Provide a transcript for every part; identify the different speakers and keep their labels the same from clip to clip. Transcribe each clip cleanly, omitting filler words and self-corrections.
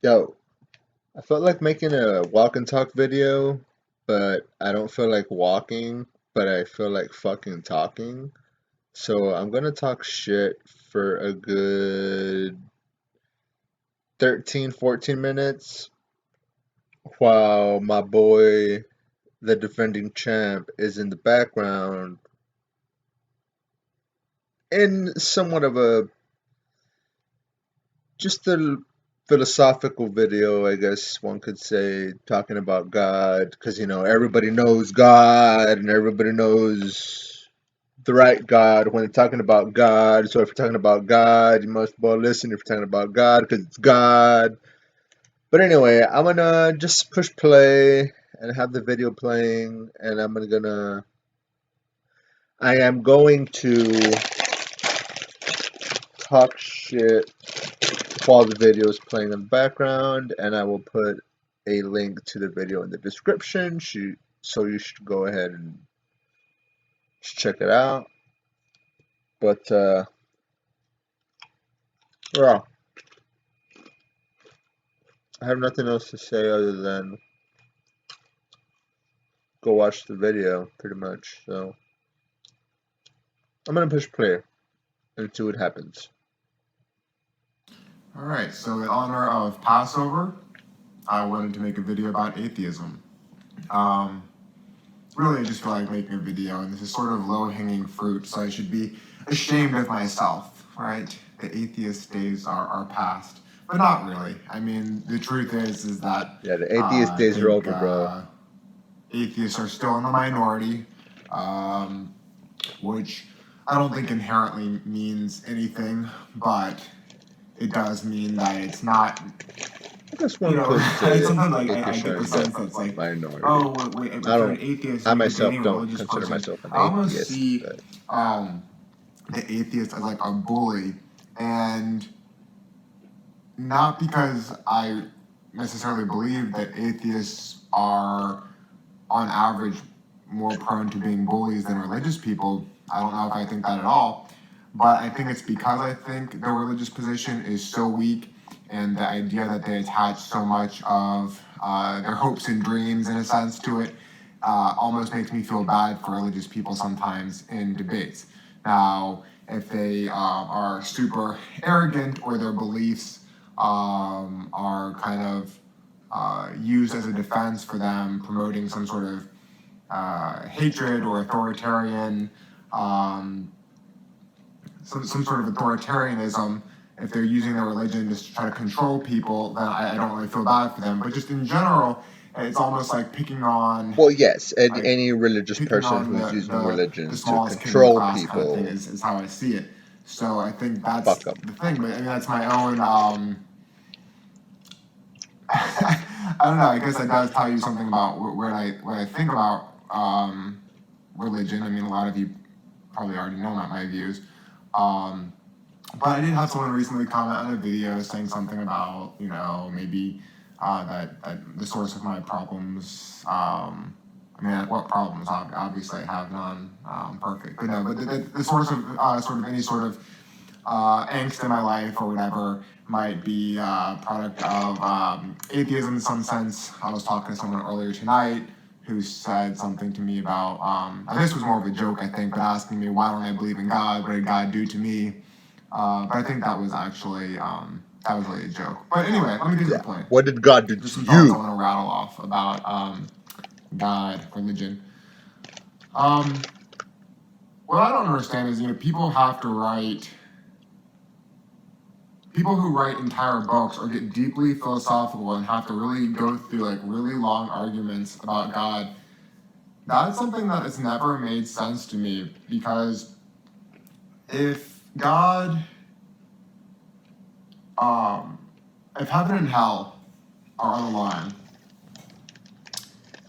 Speaker 1: Yo, I felt like making a walk and talk video, but I don't feel like walking, but I feel like fucking talking. So I'm gonna talk shit for a good 13, 14 minutes while my boy, the defending champ, is in the background in somewhat of a just a philosophical video, I guess one could say, talking about God, because everybody knows God and everybody knows the right God when they're talking about God. So if you're talking about God, you must well listen if you're talking about God because it's God. But anyway, I'm gonna just push play and have the video playing, and I am going to talk shit while the video is playing in the background, and I will put a link to the video in the description. So you should go ahead and check it out. But yeah, I have nothing else to say other than go watch the video, pretty much. So I'm gonna push play and see what happens.
Speaker 2: Alright, so in honor of Passover, I wanted to make a video about atheism. Um, really, I just feel like making a video, and this is sort of low-hanging fruit, so I should be ashamed of myself, right? The atheist days are past, but not really. I mean, the truth is that
Speaker 1: Yeah, the atheist
Speaker 2: I
Speaker 1: days are
Speaker 2: think
Speaker 1: over, bro.
Speaker 2: atheists are still in the minority, which I don't think inherently means anything, but it does mean that it's not,
Speaker 1: I guess one could say
Speaker 2: sometimes I
Speaker 1: atheists
Speaker 2: get
Speaker 1: are
Speaker 2: the
Speaker 1: in the
Speaker 2: sense that it's like,
Speaker 1: minority.
Speaker 2: oh, wait,
Speaker 1: I
Speaker 2: if you're
Speaker 1: don't.
Speaker 2: an atheist
Speaker 1: I
Speaker 2: and you could be
Speaker 1: myself
Speaker 2: any
Speaker 1: don't
Speaker 2: religious
Speaker 1: consider
Speaker 2: person,
Speaker 1: myself an
Speaker 2: I almost
Speaker 1: atheist,
Speaker 2: see
Speaker 1: but
Speaker 2: the atheist as like a bully, and not because I necessarily believe that atheists are, on average, more prone to being bullies than religious people. I don't know if I think that at all, but I think it's because I think their religious position is so weak, and the idea that they attach so much of their hopes and dreams, in a sense, to it, almost makes me feel bad for religious people sometimes in debates. Now, if they are super arrogant or their beliefs are kind of used as a defense for them promoting some sort of hatred or authoritarian, um, some sort of authoritarianism, if they're using their religion just to try to control people, then I don't really feel bad for them. But just in general, it's almost like
Speaker 1: well, yes,
Speaker 2: like
Speaker 1: any religious
Speaker 2: picking
Speaker 1: person
Speaker 2: on
Speaker 1: who's using
Speaker 2: the
Speaker 1: religion to
Speaker 2: smallest kid in the
Speaker 1: control
Speaker 2: class kind of thing
Speaker 1: people,
Speaker 2: is how I see it. So I think that's
Speaker 1: fuck them.
Speaker 2: the thing. But I mean, that's my own. I don't know. I guess that does tell you something about what I think about religion. I mean, a lot of you probably already know my views. Um, but I did have someone recently comment on a video saying something about, maybe that the source of my problems. I mean, what problems? Obviously, I have none. Perfect, but no. But the source of sort of any sort of angst in my life or whatever might be a product of atheism in some sense. I was talking to someone earlier tonight who said something to me about, and this was more of a joke, I think, but asking me, why don't I believe in God? What did God do to me? But I think that was actually, that was really a joke. But anyway, let me get to the
Speaker 1: Yeah.
Speaker 2: point.
Speaker 1: What did God do
Speaker 2: Just
Speaker 1: to
Speaker 2: some thoughts I
Speaker 1: you?
Speaker 2: want to rattle off about God, religion. Um, what I don't understand is, people who write entire books or get deeply philosophical and have to really go through like really long arguments about God. That's something that has never made sense to me, because if God, um, if heaven and hell are on the line,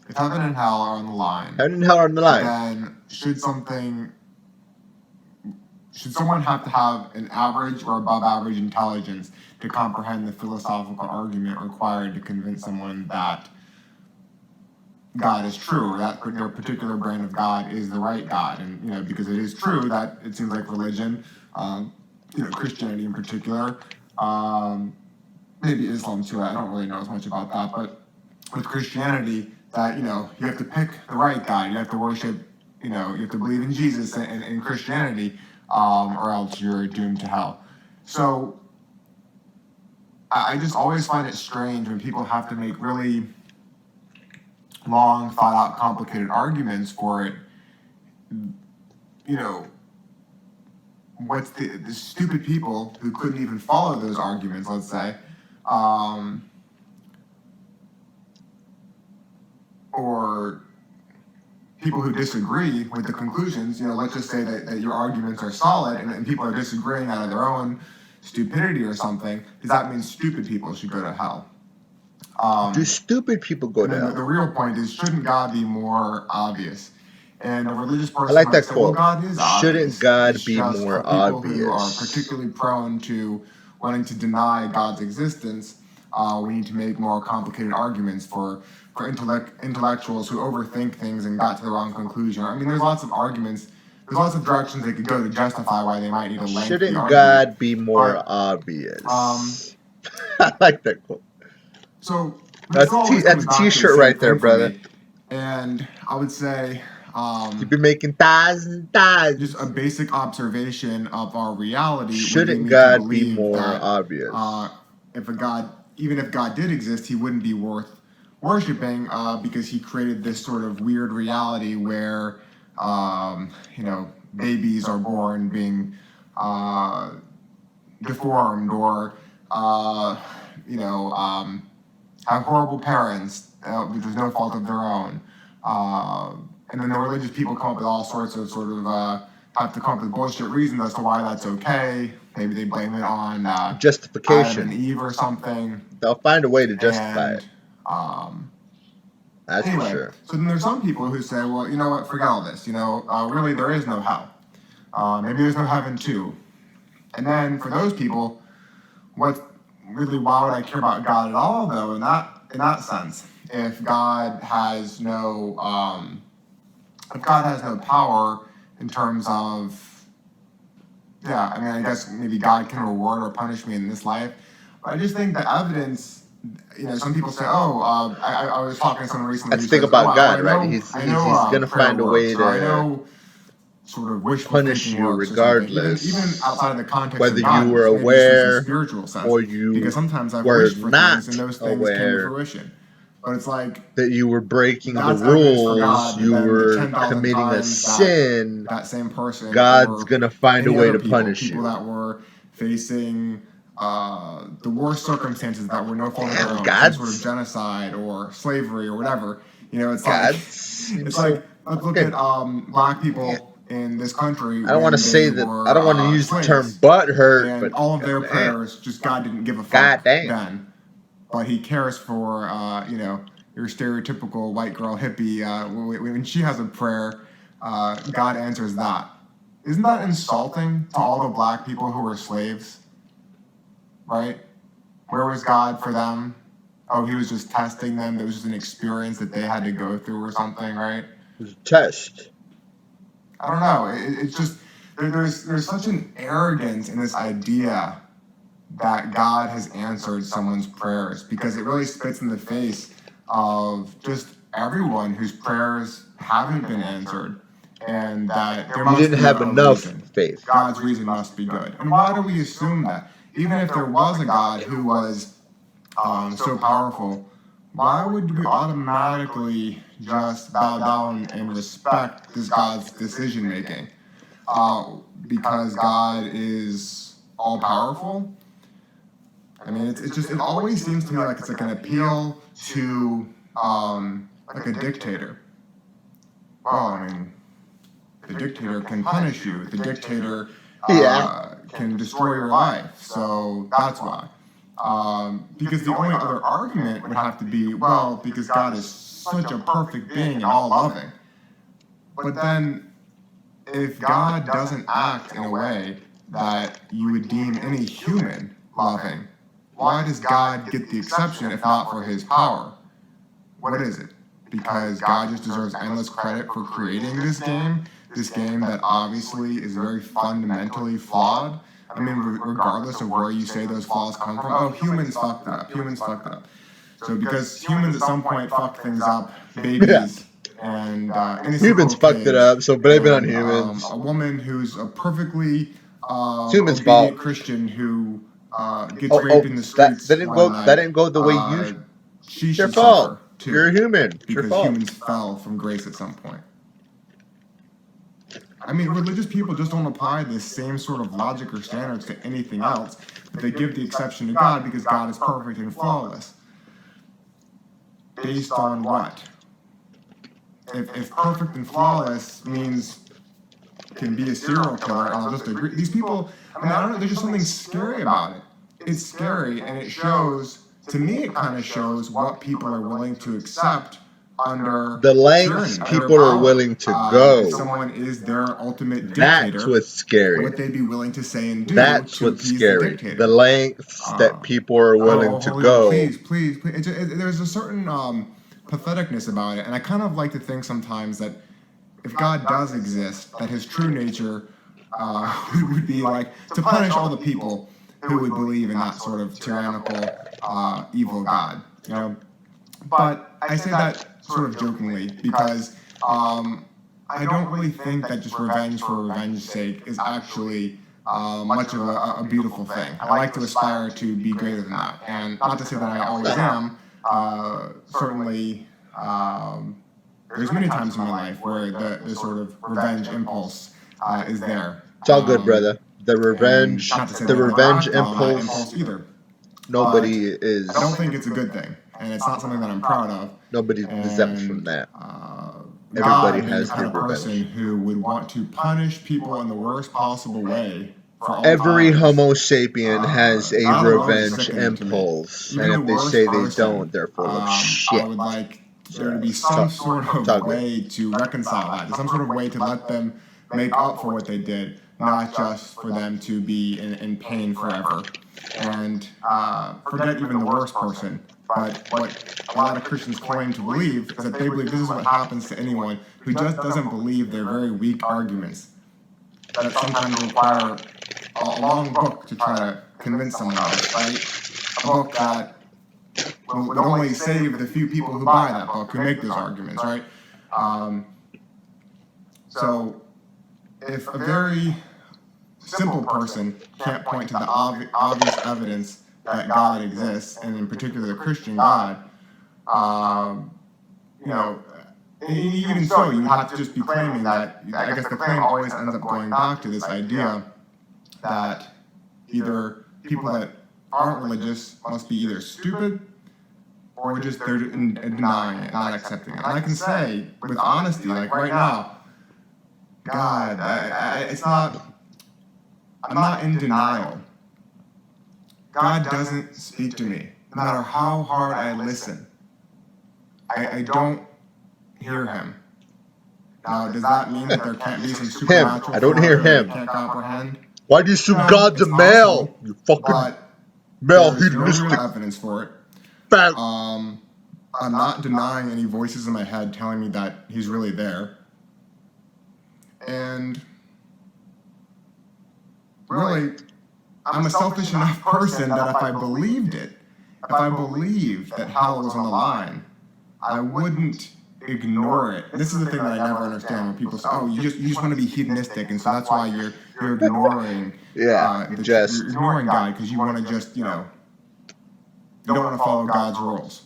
Speaker 2: if heaven and hell are on the line,
Speaker 1: Heaven and hell are on the line.
Speaker 2: then should someone have to have an average or above average intelligence to comprehend the philosophical argument required to convince someone that God is true, or that their particular brand of God is the right God? And because it is true that it seems like religion, Christianity in particular, um, maybe Islam too. I don't really know as much about that, but with Christianity, that you have to pick the right God. You have to worship. You have to believe in Jesus and Christianity, or else you're doomed to hell. So I just always find it strange when people have to make really long, thought out, complicated arguments for it. You know, what's the stupid people who couldn't even follow those arguments, let's say, or people who disagree with the conclusions, let's just say that your arguments are solid and people are disagreeing out of their own stupidity or something, does that mean stupid people should go to hell?
Speaker 1: Do stupid people go
Speaker 2: And
Speaker 1: to
Speaker 2: then the
Speaker 1: hell?
Speaker 2: real point is, shouldn't God be more obvious? And a religious
Speaker 1: I
Speaker 2: person
Speaker 1: like
Speaker 2: might
Speaker 1: that
Speaker 2: say, well,
Speaker 1: quote.
Speaker 2: God is
Speaker 1: Shouldn't
Speaker 2: obvious.
Speaker 1: God
Speaker 2: It's
Speaker 1: be
Speaker 2: just for
Speaker 1: more
Speaker 2: people who are
Speaker 1: obvious?
Speaker 2: particularly prone to wanting to deny God's existence, we need to make more complicated arguments for intellectuals who overthink things and got to the wrong conclusion. I mean, there's lots of arguments, there's lots of directions they could go to justify why they might need a lengthy
Speaker 1: Shouldn't
Speaker 2: argument.
Speaker 1: God be more
Speaker 2: But
Speaker 1: obvious? I like that quote.
Speaker 2: so this
Speaker 1: That's
Speaker 2: always
Speaker 1: that's
Speaker 2: comes
Speaker 1: a
Speaker 2: back to the
Speaker 1: T-shirt
Speaker 2: same
Speaker 1: right there,
Speaker 2: thing for
Speaker 1: brother.
Speaker 2: me, and I would say
Speaker 1: You've been making thousands,
Speaker 2: just a
Speaker 1: thousands.
Speaker 2: basic observation of our reality would lead
Speaker 1: Shouldn't
Speaker 2: me to
Speaker 1: God be
Speaker 2: believe
Speaker 1: more
Speaker 2: that
Speaker 1: obvious?
Speaker 2: if a God, even if God did exist, he wouldn't be worth worshiping because he created this sort of weird reality where, babies are born being deformed or, uh, you know, um, have horrible parents, which was no fault of their own. And then the religious people come up with all sorts of have to come up with bullshit reasons as to why that's okay. Maybe they blame it on Adam and
Speaker 1: Justification.
Speaker 2: Eve or something.
Speaker 1: They'll find a way to justify it.
Speaker 2: And
Speaker 1: That's for
Speaker 2: anyway,
Speaker 1: sure.
Speaker 2: so then there's some people who say, well, you know what, forget all this. Really there is no hell. Maybe there's no heaven too. And then for those people, why would I care about God at all though? In that sense, if God has no power in terms of, yeah, I mean, I guess maybe God can reward or punish me in this life, but I just think the evidence. Some people say, "Oh, I was talking to someone recently who
Speaker 1: That's the thing
Speaker 2: says, oh,
Speaker 1: about God,
Speaker 2: I
Speaker 1: right?
Speaker 2: know,
Speaker 1: He's
Speaker 2: I
Speaker 1: he's
Speaker 2: know,
Speaker 1: he's gonna
Speaker 2: prayer
Speaker 1: find a way
Speaker 2: works, or I
Speaker 1: to
Speaker 2: know sort of wishful
Speaker 1: punish
Speaker 2: thinking
Speaker 1: you
Speaker 2: works or something, even
Speaker 1: regardless,
Speaker 2: outside of the context
Speaker 1: whether
Speaker 2: of
Speaker 1: you
Speaker 2: God,
Speaker 1: were
Speaker 2: just maybe just in a
Speaker 1: aware
Speaker 2: spiritual sense,
Speaker 1: or
Speaker 2: because
Speaker 1: you
Speaker 2: sometimes I've
Speaker 1: were
Speaker 2: wished for things and
Speaker 1: not
Speaker 2: those things came to
Speaker 1: aware
Speaker 2: fruition, but it's like
Speaker 1: that you were breaking the
Speaker 2: that's evidence for
Speaker 1: rules,
Speaker 2: God, but
Speaker 1: you
Speaker 2: then the
Speaker 1: were
Speaker 2: 10,000
Speaker 1: committing a
Speaker 2: times that
Speaker 1: sin,
Speaker 2: that same person
Speaker 1: God's
Speaker 2: or
Speaker 1: gonna find a
Speaker 2: any
Speaker 1: way
Speaker 2: other
Speaker 1: to
Speaker 2: people,
Speaker 1: punish
Speaker 2: people
Speaker 1: you.
Speaker 2: that were facing the worst circumstances that were no fault of their
Speaker 1: Damn,
Speaker 2: own, some sort of genocide or slavery or whatever. It's like
Speaker 1: God seems
Speaker 2: it's
Speaker 1: so
Speaker 2: like let's look at
Speaker 1: fucking.
Speaker 2: black people in this country
Speaker 1: I don't want to
Speaker 2: when
Speaker 1: say
Speaker 2: they
Speaker 1: that. I
Speaker 2: were
Speaker 1: don't want to use the term
Speaker 2: slaves,
Speaker 1: butt hurt,
Speaker 2: and
Speaker 1: but
Speaker 2: all of their
Speaker 1: goddamn,
Speaker 2: prayers just God didn't give a fuck
Speaker 1: goddamn.
Speaker 2: then, but He cares for your stereotypical white girl hippie. When she has a prayer, God answers that. Isn't that insulting to all the black people who were slaves? Right? Where was God for them? Oh, he was just testing them. There was just an experience that they had to go through or something, right?
Speaker 1: It was a test.
Speaker 2: I don't know. It's just there's such an arrogance in this idea that God has answered someone's prayers, because it really spits in the face of just everyone whose prayers haven't been answered, and that there
Speaker 1: You
Speaker 2: must
Speaker 1: didn't
Speaker 2: be
Speaker 1: have
Speaker 2: a
Speaker 1: enough
Speaker 2: reason.
Speaker 1: faith.
Speaker 2: God's reason must be good. And why do we assume that? Even if there was a God who was so powerful, why would we automatically just bow down and respect this God's decision making? Because God is all powerful? I mean, it always seems to me like it's like an appeal to like a dictator. Well, I mean, the dictator can punish you. The dictator
Speaker 1: Yeah.
Speaker 2: can destroy your life. So that's why. Because the only other argument would have to be, well, because God is such a perfect being and all loving. But then, if God doesn't act in a way that you would deem any human loving, why does God get the exception if not for his power? What is it? Because God just deserves endless credit for creating this game that obviously is very fundamentally flawed. I mean, regardless of where you say those flaws come from, oh, humans fucked it up. Humans fucked it up. So because humans at some point fuck things up,
Speaker 1: Yeah.
Speaker 2: babies and innocent
Speaker 1: Humans
Speaker 2: little
Speaker 1: fucked it
Speaker 2: kids,
Speaker 1: up, so blame it on
Speaker 2: and
Speaker 1: humans.
Speaker 2: a woman who's a perfectly
Speaker 1: It's humans'
Speaker 2: obedient
Speaker 1: fault.
Speaker 2: Christian who gets
Speaker 1: Oh,
Speaker 2: raped
Speaker 1: oh,
Speaker 2: in the
Speaker 1: that
Speaker 2: streets
Speaker 1: didn't
Speaker 2: one
Speaker 1: go. That
Speaker 2: night,
Speaker 1: didn't go the way you.
Speaker 2: she
Speaker 1: It's your
Speaker 2: should
Speaker 1: fault.
Speaker 2: suffer too,
Speaker 1: You're a human. It's your
Speaker 2: because
Speaker 1: fault.
Speaker 2: humans fell from grace at some point. I mean, religious people just don't apply this same sort of logic or standards to anything else, but they give the exception to God because God is perfect and flawless. Based on what? If perfect and flawless means can be a serial killer, and I'll just agree. These people, I mean, I don't know, there's just something scary about it. It's scary, and it shows, to me, it kind of shows what people are willing to accept under
Speaker 1: The lengths
Speaker 2: tyranny, under
Speaker 1: people are
Speaker 2: power.
Speaker 1: willing to
Speaker 2: If
Speaker 1: go.
Speaker 2: someone is their ultimate
Speaker 1: That's
Speaker 2: dictator,
Speaker 1: what's scary.
Speaker 2: what they'd be willing to say and do
Speaker 1: That's
Speaker 2: to
Speaker 1: what's
Speaker 2: appease the
Speaker 1: scary.
Speaker 2: dictator.
Speaker 1: The lengths that people are willing to
Speaker 2: Holy God,
Speaker 1: go.
Speaker 2: please, please, please. There's a certain patheticness about it, and I kind of like to think sometimes that if God does exist, that his true nature would be like to punish all the people who would believe in that sort of tyrannical, evil God, you know. But I say that sort of jokingly because I don't really think that just revenge for revenge's sake is actually much of a beautiful thing. I like to aspire to be greater than that, and not to say that I always am. Certainly, there's many times in my life where the sort of revenge impulse is there.
Speaker 1: It's all good, brother. The revenge,
Speaker 2: Not to say
Speaker 1: the
Speaker 2: that I
Speaker 1: revenge
Speaker 2: act on that
Speaker 1: impulse.
Speaker 2: impulse either.
Speaker 1: Nobody
Speaker 2: But
Speaker 1: is.
Speaker 2: I don't think it's a good thing, and it's not something that I'm proud of.
Speaker 1: Nobody's exempt from
Speaker 2: And
Speaker 1: that.
Speaker 2: God
Speaker 1: Everybody
Speaker 2: being the
Speaker 1: has
Speaker 2: kind
Speaker 1: their
Speaker 2: of person
Speaker 1: revenge.
Speaker 2: who would want to punish people in the worst possible way for all
Speaker 1: Every
Speaker 2: times.
Speaker 1: Homo sapien has a
Speaker 2: That alone is
Speaker 1: revenge
Speaker 2: sickening to me.
Speaker 1: impulse,
Speaker 2: Even
Speaker 1: and
Speaker 2: the
Speaker 1: if they
Speaker 2: worst
Speaker 1: say they
Speaker 2: person,
Speaker 1: don't, they're full of
Speaker 2: I
Speaker 1: shit.
Speaker 2: would like there to be
Speaker 1: It's
Speaker 2: some
Speaker 1: tough.
Speaker 2: sort
Speaker 1: It's
Speaker 2: of
Speaker 1: ugly.
Speaker 2: way to reconcile that, some sort of way to let them make up for what they did, not just for them to be in pain forever. And forget even the worst person, but what a lot of Christians claim to believe is that they believe this is what happens to anyone who just doesn't believe their very weak arguments, that sometimes require a long book to try to convince someone of it, right? A book that would only save the few people who buy that book, who make those arguments, right? So if a very simple person can't point to the obvious evidence that God exists, and in particular the Christian God, you know, even so, you would have to just be claiming that, I guess the claim always ends up going back to this idea that either people that aren't religious must be either stupid or just they're denying it, not accepting it. And I can say with honesty, like right now, God, it's not, I'm not in denial. God doesn't speak to me, no matter how hard I listen. I don't hear him. Now, does that mean that there can't be some supernatural
Speaker 1: I don't hear
Speaker 2: force that
Speaker 1: him.
Speaker 2: I can't comprehend?
Speaker 1: Why do you assume
Speaker 2: No,
Speaker 1: God's
Speaker 2: it's
Speaker 1: a male?
Speaker 2: possible,
Speaker 1: You fucking
Speaker 2: but
Speaker 1: male
Speaker 2: there's no real
Speaker 1: hedonistic
Speaker 2: evidence for it.
Speaker 1: fat.
Speaker 2: I'm not denying any voices in my head telling me that he's really there. And really, I'm a selfish enough person that if I believed it, if I believed that hell was on the line, I wouldn't ignore it. This is the thing that I never understand when people say, "Oh, you just want to be hedonistic, and so that's why you're ignoring
Speaker 1: Yeah,
Speaker 2: you're ignoring God because you want to just you don't want to follow God's rules."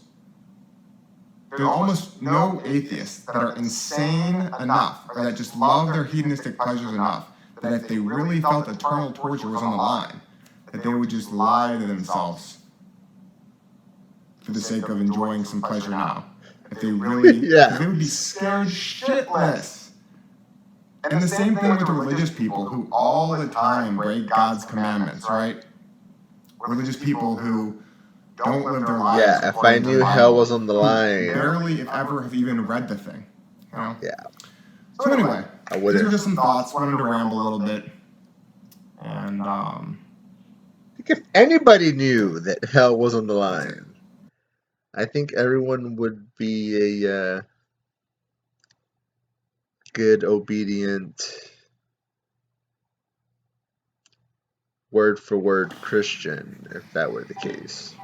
Speaker 2: There's almost no atheists that are insane enough or that just love their hedonistic pleasures enough that if they really felt eternal torture was on the line, that they would just lie to themselves for the sake of enjoying some pleasure now. If they really,
Speaker 1: Yeah.
Speaker 2: they would be scared shitless. And the same thing with the religious people who all the time break God's commandments, right? Religious people who don't live their lives.
Speaker 1: Yeah, if I knew hell was on the line.
Speaker 2: Barely, if ever, have even read the thing. You know?
Speaker 1: Yeah.
Speaker 2: So anyway,
Speaker 1: I
Speaker 2: these
Speaker 1: wouldn't.
Speaker 2: are just some thoughts. Wanted to ramble a little bit. And
Speaker 1: If anybody knew that hell was on the line, I think everyone would be a good, obedient word for word Christian if that were the case.